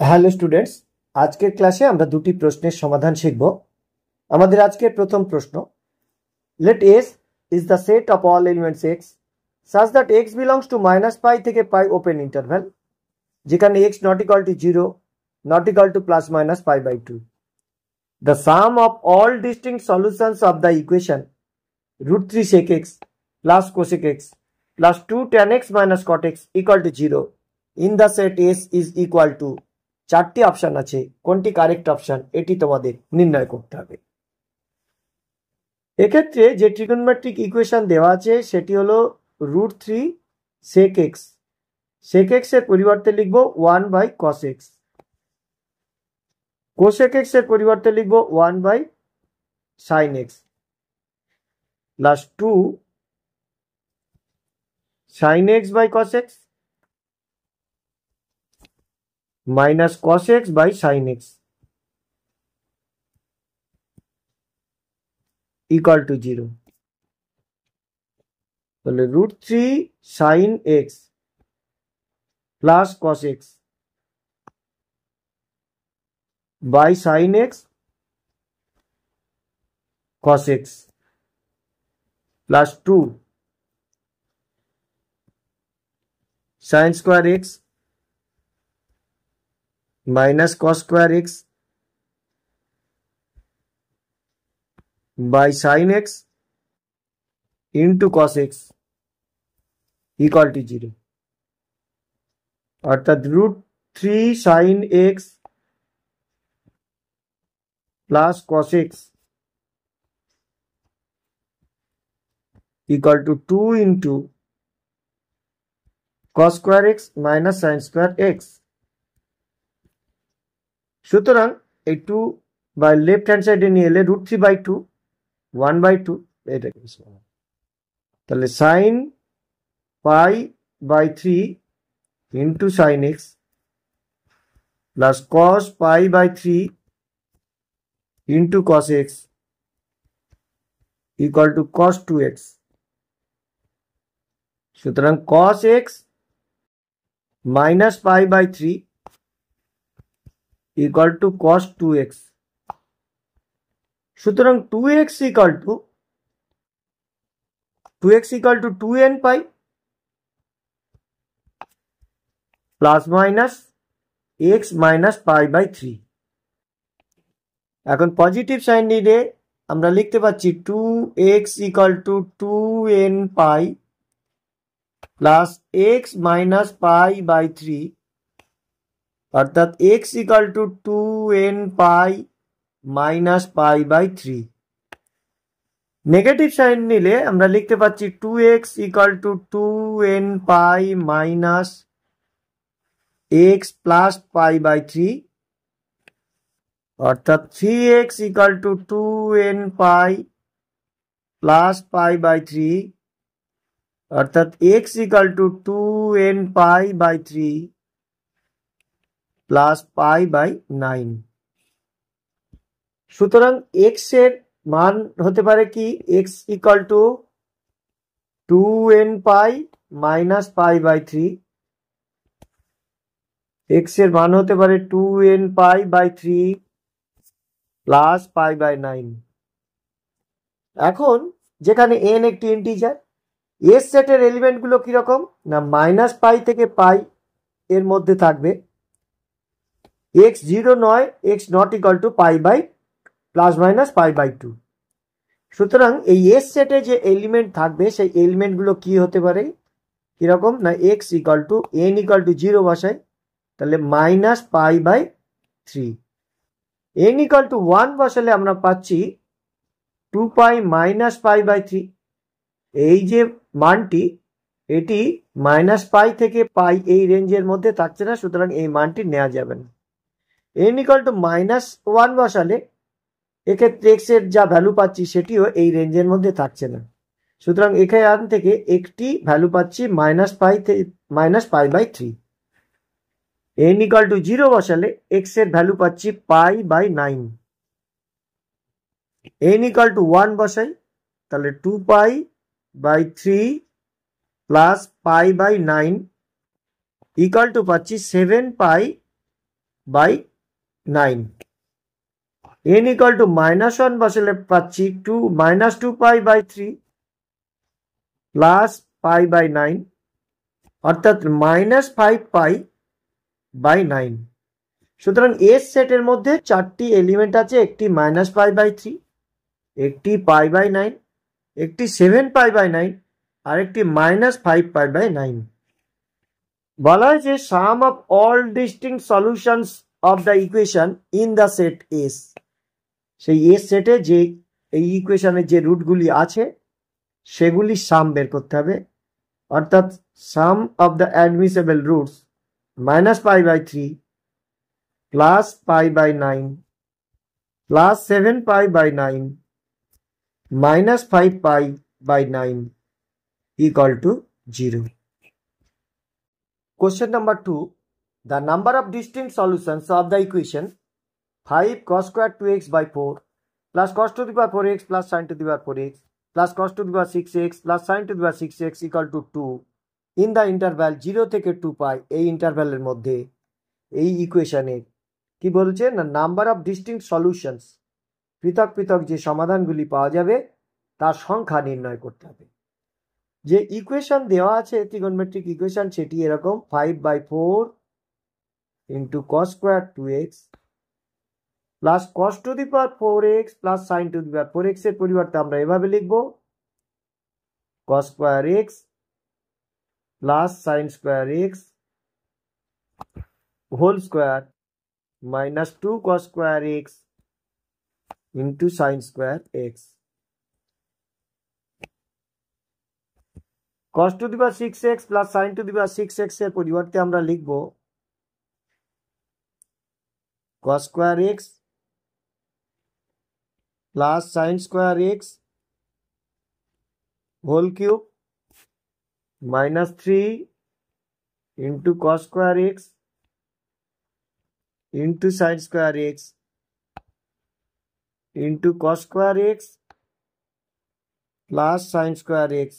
Hello students, আজকের ক্লাসে আমরা দুটি প্রশ্নের সমাধান শিখব। আমাদের আজকের প্রথম প্রশ্ন, let S is the set of all elements X such that X belongs to -π থেকে π ওপেন ইন্টারভ্যাল, যেখানে X not equal to 0, not equal to +-π/2। The sum of all distinct solutions of the equation √3 sec x plus cosec x plus 2 tan x minus cot x equal to 0 in the set S is equal to, চারটি option আছে, কোনটি correct option এটি তোমাদের নির্ণয় করতে হবে। এক্ষেত্রে যে ট্রিগোনোমেট্রিক ইকুয়েশন দেওয়া আছে সেটি হলো √3 sec x। sec x এর পরিবর্তে লিখব 1/cos x, cosec x এর পরিবর্তে লিখব 1/sin x plus 2 sin x by cos x minus cos x by sin x equal to 0। তাহলে √3 sin x plus cos x by sin x cos x plus 2 sin square x minus cos square x by sin x into cos x equal to 0। অর্থাৎ √3 sin x plus cos x equal to 2 into cos square x minus sin square x। সুতরাং এই 2 by left hand সাইডে নিয়ে এলে √3/2 1/2 এটাকে তাহলে sin π/3 into sin x plus cos π/3 into cos x equal to cos 2x। সুতরাং cos x minus π/3 equal to cos 2x। সুতরাং 2x equal to 2n π plus minus x minus π/3। এখন positive sign নিলে আমরা লিখতে পাচ্ছি 2x equal to 2n π plus x minus π/3, অর্থাৎ x equal to 2n π minus π/3। Negative sign নিলে আমরা লিখতে পাচ্ছি 2x equal to 2n π minus x plus π/3, অর্থাৎ 3x equal to 2n π plus π/3, অর্থাৎ x equal to 2n π/3 plus π/9। সুতরাং x এর মান হতে পারে কি, x equal to 2n π minus π/3, x এর মান হতে পারে 2n π/3 plus π/9। এখন যেখানে n একটি ইন্টিজার, s সেটের এলিমেন্টগুলো কিরকম না -π থেকে π এর মধ্যে থাকবে, x 0 নয়, x নট ইকুয়াল টু π/±π/2। সুতরাং এই s সেটে যে এলিমেন্ট থাকবে সেই এলিমেন্টগুলো কি হতে পারে, কিরকম না x equal to n equal to 0 বসাই, তাহলে -π/3। n ইকুয়াল টু 1 বসালে আমরা পাচ্ছি 2π - π/3। এই যে মানটি, এটি -π থেকে π এই রেঞ্জের মধ্যে থাকছে না, সুতরাং এই মানটি নেওয়া যাবে না। n ইকুয়াল টু -1 বসালে এক্ষেত্রে x এর যা ভ্যালু পাচ্ছি সেটিও এই রেঞ্জের মধ্যে থাকছে না, সুতরাং এখান থেকে একটি ভ্যালু পাচ্ছি -π/3। n ইকুয়াল টু 0 বসালে x এর ভ্যালু পাচ্ছি π/9। n ইকুয়াল টু 1 বসাই, তাহলে 2π/3 প্লাস π/9 ইকুয়াল টু পাচ্ছি 7π বাই 9। n ইকুয়াল টু -1 বসালে পাচ্ছি -2 pi by 3 plus pi by 9, অর্থাৎ -5 পাই বাই 9। সুতরাং এস সেটের মধ্যে 4টি এলিমেন্ট আছে, একটি -পাই বাই 3, একটি পাই বাই 9, একটি 7 পাই বাই 9, আর একটি -5 পাই বাই 9। বলা হয়েছে sum of all distinct solutions of the equation in the set S. সেই এস সেটে যে এই ইকুয়েশনের যে রুটগুলি আছে সেগুলি সাম বের করতে হবে, অর্থাৎ sum of the admissible roots -pi by 3 plus pi by 9 plus 7 pi by 9 -5 pi by 9 equal to 0. Question number 2. The number of distinct solutions of the equation 5 cos square 2x by 4 plus cos to the power 4x plus sin to the power 4x plus cos to the power 6x plus sin to the power 6x equal to 2 in the interval 0 থেকে 2 পাই এই ইন্টারভ্যালের মধ্যে এই ইকুয়েশনের কি বলছে না, number of distinct solutions, পৃথক পৃথক যে সমাধানগুলি পাওয়া যাবে তার সংখ্যা নির্ণয় করতে হবে। যে ইকুয়েশন দেওয়া আছে ট্রিগোনোমেট্রিক ইকুয়েশন সেটি এরকম 5/4 into cos square 2x plus cos to the power 4x plus sin to the power 4x এর পরিবর্তে আমরা এভাবে লিখব cos square x plus sin square x whole square minus 2 cos square x into sin square x। cos to the power 6x plus sin to the power 6x এর পরিবর্তে আমরা লিখব cos square x plus sin square x whole cube minus 3 into cos square x into sin square x into cos square x plus sin square x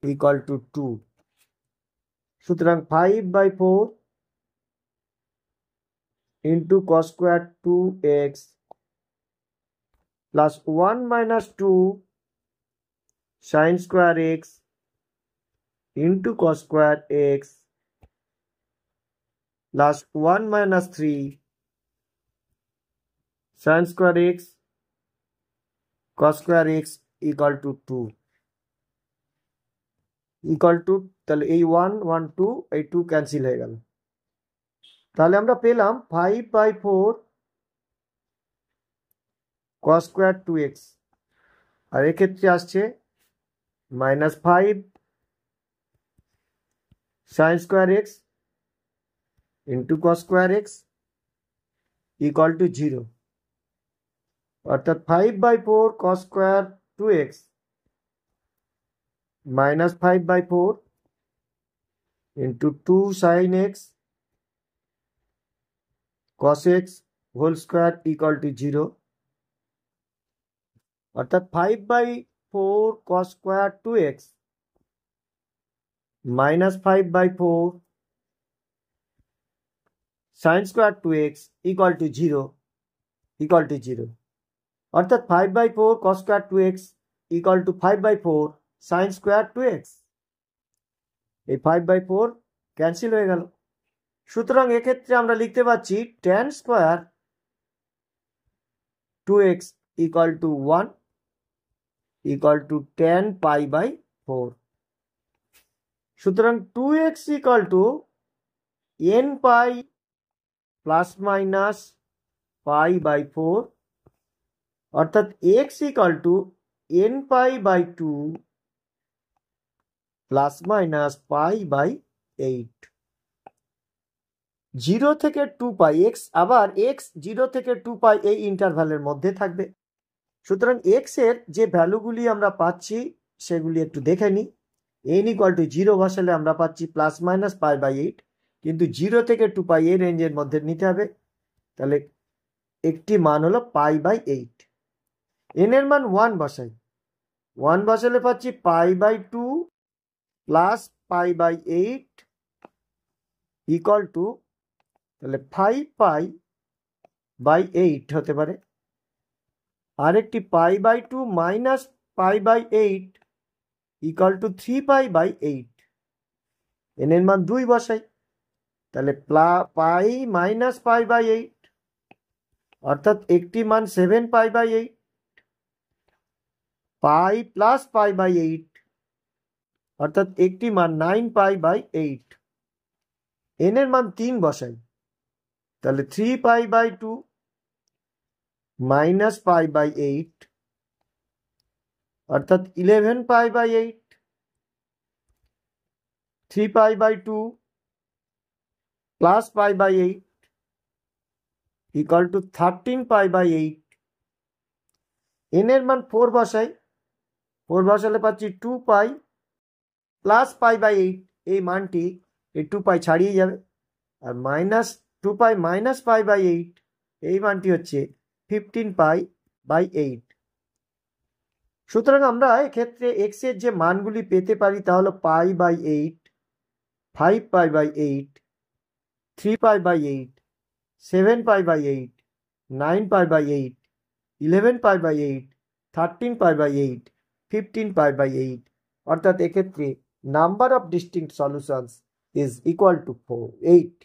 equal to 2. সুতরাং 5/4 into cos square 2x plus 1 minus 2 sin square x into cos square x plus 1 minus 3 sin square x cos square x equal to 2 equal to, তাহলে এই 1 1 2 এই 2 cancel হয়ে গেল। তাহলে আমরা পেলাম 5/4 cos square 2x, আর এক্ষেত্রে আসছে -5 sin square x into cos square x equal to 0, অর্থাৎ 5/4 cos square 2x -5/4 into 2 sin x cos x whole square equal to 0, অর্থাৎ 5/4 cos square 2x -5/4 sin square 2x equal to 0 অর্থাৎ 5/4 cos square 2x equal to 5/4 sin square 2x। এই 5/4 cancel হয়ে গেল। সুতরাং এক্ষেত্রে আমরা লিখতে পাচ্ছি tan square 2x equal to 1 equal to tan pi/4। সুতরাং 2x equal to n pi plus minus pi/4, অর্থাৎ x equal to n pi/2 plus minus pi/8। 0 থেকে 2 পাই x, আবার x 0 থেকে 2 পাই এই ইন্টারভ্যালের মধ্যে থাকবে। সুতরাং x এর যে ভ্যালুগুলি আমরা পাচ্ছি সেগুলি একটু দেখে নিই। n ইকুয়াল টু 0 বসালে আমরা পাচ্ছি প্লাস মাইনাস pi/8, কিন্তু 0 থেকে 2 পাই এই রেঞ্জের মধ্যে নিতে হবে। তাহলে একটি মান হলো pi/8। n এর মান 1 বসাই, 1 বসালে পাচ্ছি pi/2 plus pi/8 equal to তাহলে 5π/8 হতে পারে। আরেকটি π/2 মাইনাস π/8 ইকুয়াল টু 3π/8। n এর মান 2 বসাই, তাহলে পাই মাইনাস π/8 অর্থাৎ একটি মান 7π/8, পাই প্লাস π/8 অর্থাৎ একটি মান 9π/8। n এর মান 3 বসাই, তাহলে 3π/2 মাইনাস π/8 অর্থাৎ 11π/8, 3π/2 প্লাস π/8 ইকুয়াল টু 13π/8। n এর মান 4 বসাই, 4 বসালে পাচ্ছি 2π প্লাস π/8। এই মানটি এই 2π ছাড়িয়ে যাবে, আর মাইনাস 2π মাইনাস π/8 এই মানটি হচ্ছে 15π/8। সুতরাং আমরা এক্ষেত্রে x এর যে মানগুলি পেতে পারি তা হলো π/8, 5π/8, 3π/8, 7π/8, 9π/8, 11π/8, 13π/8, 15π/8 অর্থাৎ এক্ষেত্রে number of distinct solutions is equal to 8।